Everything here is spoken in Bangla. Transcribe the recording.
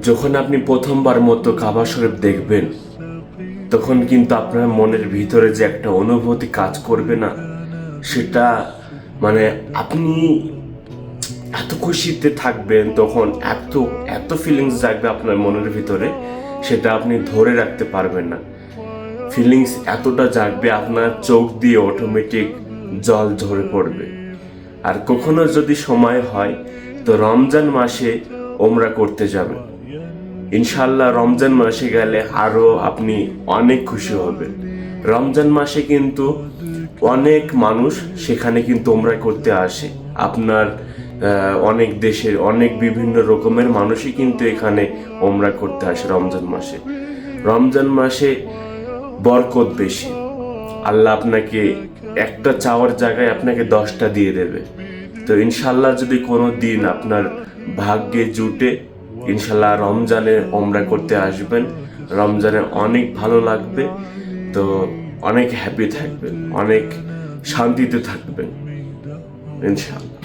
যখন আপনি প্রথমবার মতো কাবা শরীফ দেখবেন, তখন কিন্তু আপনার মনের ভিতরে যে একটা অনুভূতি কাজ করবে না, সেটা মানে আপনি এত খুশিতে থাকবেন, তখন এত এত ফিলিংস জাগবে আপনার মনের ভিতরে, সেটা আপনি ধরে রাখতে পারবেন না। ফিলিংস এতটা জাগবে, আপনার চোখ দিয়ে অটোমেটিক জল ঝরে পড়বে। আর কখনো যদি সময় হয় তো রমজান মাসে ওমরা করতে যাবেন। ইনশাল্লাহ রমজান মাসে গেলে আরো আপনি অনেক খুশি হবেন। রমজান মাসে কিন্তু অনেক মানুষ সেখানে কিন্তু ওমরা করতে আসে। আপনার অনেক দেশের অনেক বিভিন্ন রকমের মানুষই কিন্তু এখানে ওমরা করতে আসে রমজান মাসে। রমজান মাসে বরকত বেশি। আল্লাহ আপনাকে একটা চাওয়ার জায়গায় আপনাকে 10টা দিয়ে দেবে। তো ইনশাল্লাহ যদি কোনো দিন আপনার ভাগ্যে জুটে, ইনশাল্লাহ রমজানে ওমরা করতে আসবেন। রমজানে অনেক ভালো লাগবে, তো অনেক হ্যাপি থাকবেন, অনেক শান্তিতে থাকবেন ইনশাল্লাহ।